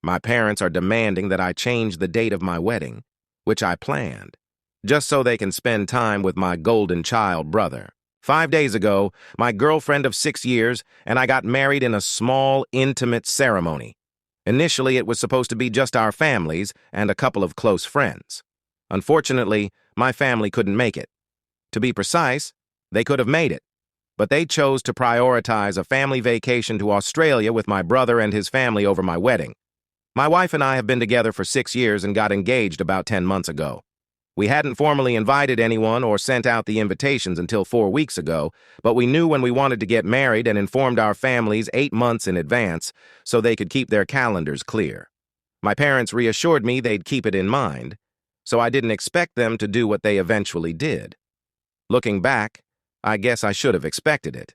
My parents are demanding that I change the date of my wedding, which I planned, just so they can spend time with my golden child brother. 5 days ago, my girlfriend of 6 years and I got married in a small, intimate ceremony. Initially, it was supposed to be just our families and a couple of close friends. Unfortunately, my family couldn't make it. To be precise, they could have made it, but they chose to prioritize a family vacation to Australia with my brother and his family over my wedding. My wife and I have been together for 6 years and got engaged about 10 months ago. We hadn't formally invited anyone or sent out the invitations until 4 weeks ago, but we knew when we wanted to get married and informed our families 8 months in advance so they could keep their calendars clear. My parents reassured me they'd keep it in mind, so I didn't expect them to do what they eventually did. Looking back, I guess I should have expected it.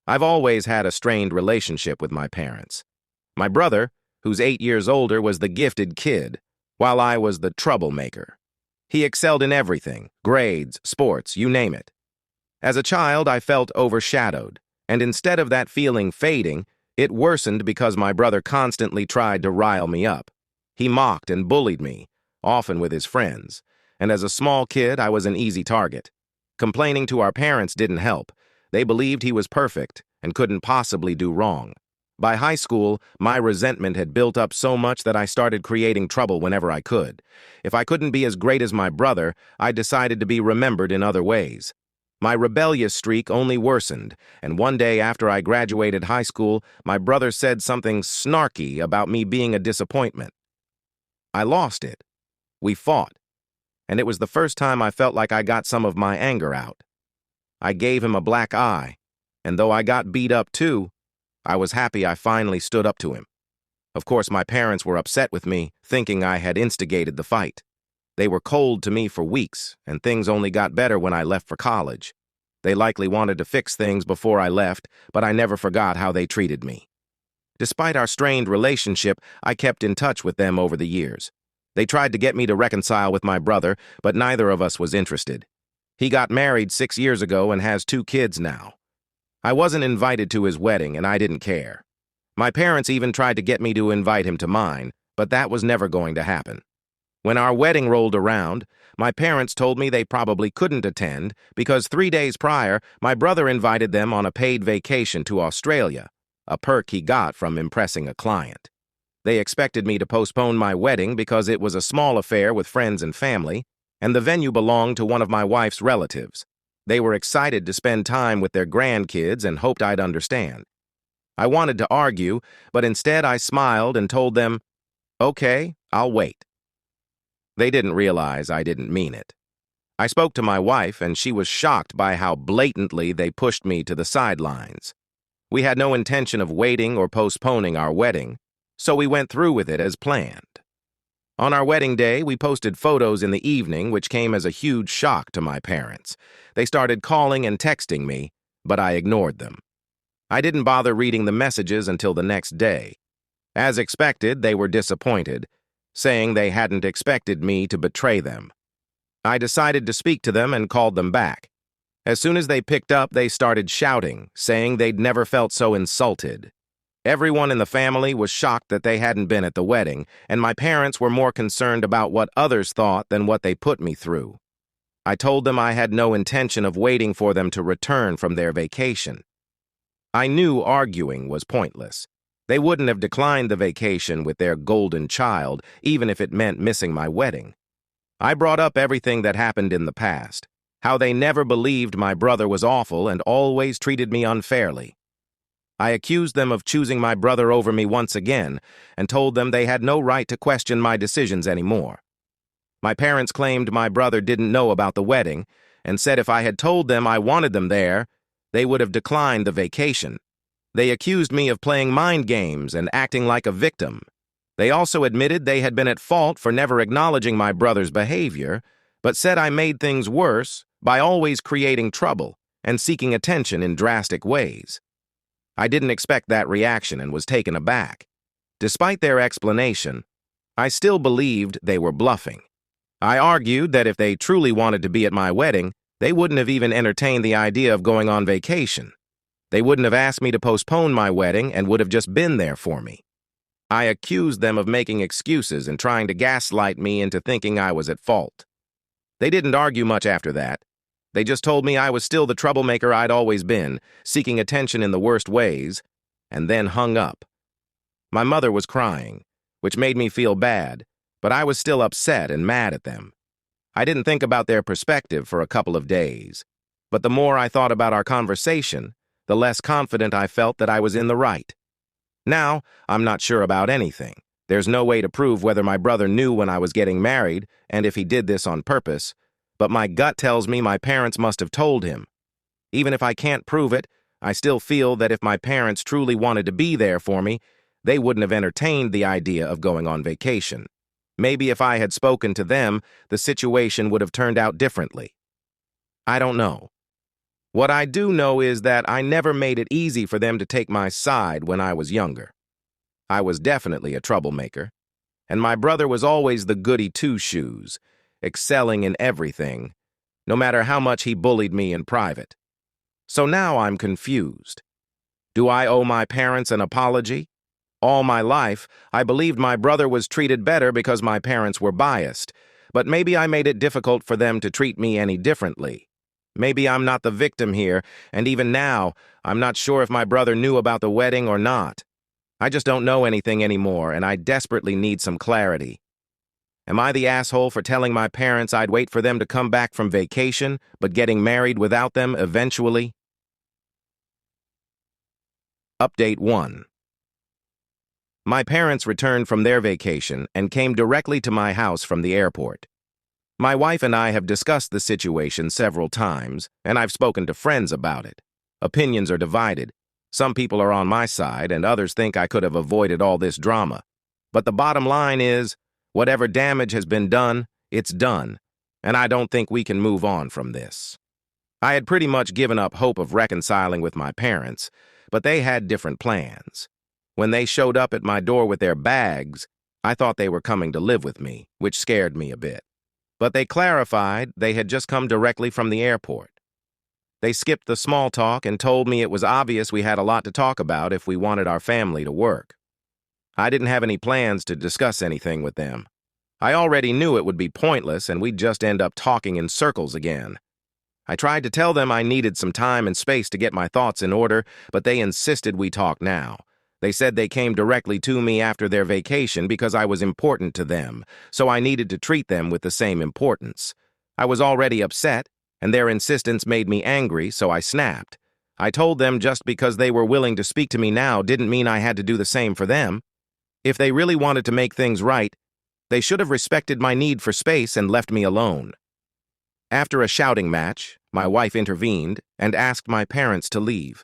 I've always had a strained relationship with my parents. My brother, who's 8 years older, was the gifted kid, while I was the troublemaker. He excelled in everything, grades, sports, you name it. As a child, I felt overshadowed, and instead of that feeling fading, it worsened because my brother constantly tried to rile me up. He mocked and bullied me, often with his friends, and as a small kid, I was an easy target. Complaining to our parents didn't help. They believed he was perfect and couldn't possibly do wrong. By high school, my resentment had built up so much that I started creating trouble whenever I could. If I couldn't be as great as my brother, I decided to be remembered in other ways. My rebellious streak only worsened, and one day after I graduated high school, my brother said something snarky about me being a disappointment. I lost it. We fought, and it was the first time I felt like I got some of my anger out. I gave him a black eye, and though I got beat up too, I was happy I finally stood up to him. Of course, my parents were upset with me, thinking I had instigated the fight. They were cold to me for weeks, and things only got better when I left for college. They likely wanted to fix things before I left, but I never forgot how they treated me. Despite our strained relationship, I kept in touch with them over the years. They tried to get me to reconcile with my brother, but neither of us was interested. He got married 6 years ago and has 2 kids now. I wasn't invited to his wedding, and I didn't care. My parents even tried to get me to invite him to mine, but that was never going to happen. When our wedding rolled around, my parents told me they probably couldn't attend because 3 days prior, my brother invited them on a paid vacation to Australia, a perk he got from impressing a client. They expected me to postpone my wedding because it was a small affair with friends and family, and the venue belonged to one of my wife's relatives. They were excited to spend time with their grandkids and hoped I'd understand. I wanted to argue, but instead I smiled and told them, "Okay, I'll wait." They didn't realize I didn't mean it. I spoke to my wife, and she was shocked by how blatantly they pushed me to the sidelines. We had no intention of waiting or postponing our wedding, so we went through with it as planned. On our wedding day, we posted photos in the evening, which came as a huge shock to my parents. They started calling and texting me, but I ignored them. I didn't bother reading the messages until the next day. As expected, they were disappointed, saying they hadn't expected me to betray them. I decided to speak to them and called them back. As soon as they picked up, they started shouting, saying they'd never felt so insulted. Everyone in the family was shocked that they hadn't been at the wedding, and my parents were more concerned about what others thought than what they put me through. I told them I had no intention of waiting for them to return from their vacation. I knew arguing was pointless. They wouldn't have declined the vacation with their golden child, even if it meant missing my wedding. I brought up everything that happened in the past, how they never believed my brother was awful and always treated me unfairly. I accused them of choosing my brother over me once again and told them they had no right to question my decisions anymore. My parents claimed my brother didn't know about the wedding and said if I had told them I wanted them there, they would have declined the vacation. They accused me of playing mind games and acting like a victim. They also admitted they had been at fault for never acknowledging my brother's behavior, but said I made things worse by always creating trouble and seeking attention in drastic ways. I didn't expect that reaction and was taken aback. Despite their explanation, I still believed they were bluffing. I argued that if they truly wanted to be at my wedding, they wouldn't have even entertained the idea of going on vacation. They wouldn't have asked me to postpone my wedding and would have just been there for me. I accused them of making excuses and trying to gaslight me into thinking I was at fault. They didn't argue much after that. They just told me I was still the troublemaker I'd always been, seeking attention in the worst ways, and then hung up. My mother was crying, which made me feel bad, but I was still upset and mad at them. I didn't think about their perspective for a couple of days, but the more I thought about our conversation, the less confident I felt that I was in the right. Now, I'm not sure about anything. There's no way to prove whether my brother knew when I was getting married and if he did this on purpose, but my gut tells me my parents must have told him. Even if I can't prove it, I still feel that if my parents truly wanted to be there for me, they wouldn't have entertained the idea of going on vacation. Maybe if I had spoken to them, the situation would have turned out differently. I don't know. What I do know is that I never made it easy for them to take my side when I was younger. I was definitely a troublemaker, and my brother was always the goody two-shoes, excelling in everything, no matter how much he bullied me in private. So now I'm confused. Do I owe my parents an apology? All my life, I believed my brother was treated better because my parents were biased, but maybe I made it difficult for them to treat me any differently. Maybe I'm not the victim here, and even now, I'm not sure if my brother knew about the wedding or not. I just don't know anything anymore, and I desperately need some clarity. Am I the asshole for telling my parents I'd wait for them to come back from vacation, but getting married without them eventually? Update 1. My parents returned from their vacation and came directly to my house from the airport. My wife and I have discussed the situation several times, and I've spoken to friends about it. Opinions are divided. Some people are on my side, and others think I could have avoided all this drama. But the bottom line is, whatever damage has been done, it's done, and I don't think we can move on from this. I had pretty much given up hope of reconciling with my parents, but they had different plans. When they showed up at my door with their bags, I thought they were coming to live with me, which scared me a bit. But they clarified they had just come directly from the airport. They skipped the small talk and told me it was obvious we had a lot to talk about if we wanted our family to work. I didn't have any plans to discuss anything with them. I already knew it would be pointless and we'd just end up talking in circles again. I tried to tell them I needed some time and space to get my thoughts in order, but they insisted we talk now. They said they came directly to me after their vacation because I was important to them, so I needed to treat them with the same importance. I was already upset, and their insistence made me angry, so I snapped. I told them just because they were willing to speak to me now didn't mean I had to do the same for them. If they really wanted to make things right, they should have respected my need for space and left me alone. After a shouting match, my wife intervened and asked my parents to leave.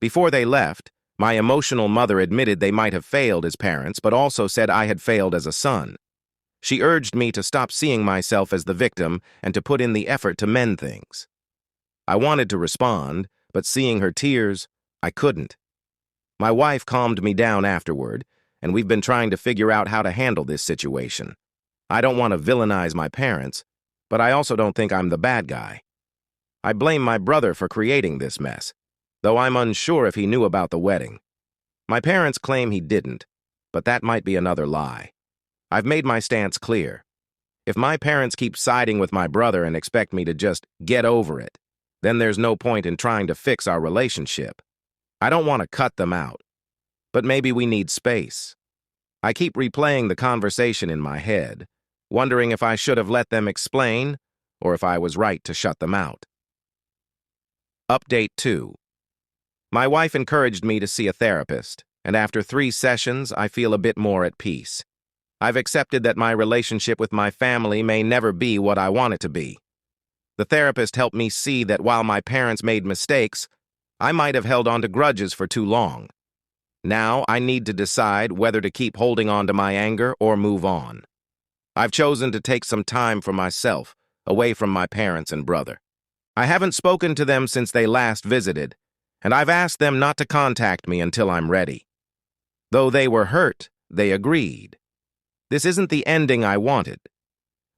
Before they left, my emotional mother admitted they might have failed as parents, but also said I had failed as a son. She urged me to stop seeing myself as the victim and to put in the effort to mend things. I wanted to respond, but seeing her tears, I couldn't. My wife calmed me down afterward, and we've been trying to figure out how to handle this situation. I don't want to villainize my parents, but I also don't think I'm the bad guy. I blame my brother for creating this mess, though I'm unsure if he knew about the wedding. My parents claim he didn't, but that might be another lie. I've made my stance clear. If my parents keep siding with my brother and expect me to just get over it, then there's no point in trying to fix our relationship. I don't want to cut them out, but maybe we need space. I keep replaying the conversation in my head, wondering if I should have let them explain or if I was right to shut them out. Update 2. My wife encouraged me to see a therapist, and after 3 sessions, I feel a bit more at peace. I've accepted that my relationship with my family may never be what I want it to be. The therapist helped me see that while my parents made mistakes, I might have held on to grudges for too long. Now I need to decide whether to keep holding on to my anger or move on. I've chosen to take some time for myself, away from my parents and brother. I haven't spoken to them since they last visited, and I've asked them not to contact me until I'm ready. Though they were hurt, they agreed. This isn't the ending I wanted,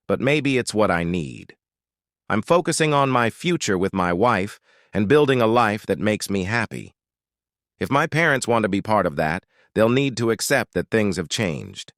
but maybe it's what I need. I'm focusing on my future with my wife and building a life that makes me happy. If my parents want to be part of that, they'll need to accept that things have changed.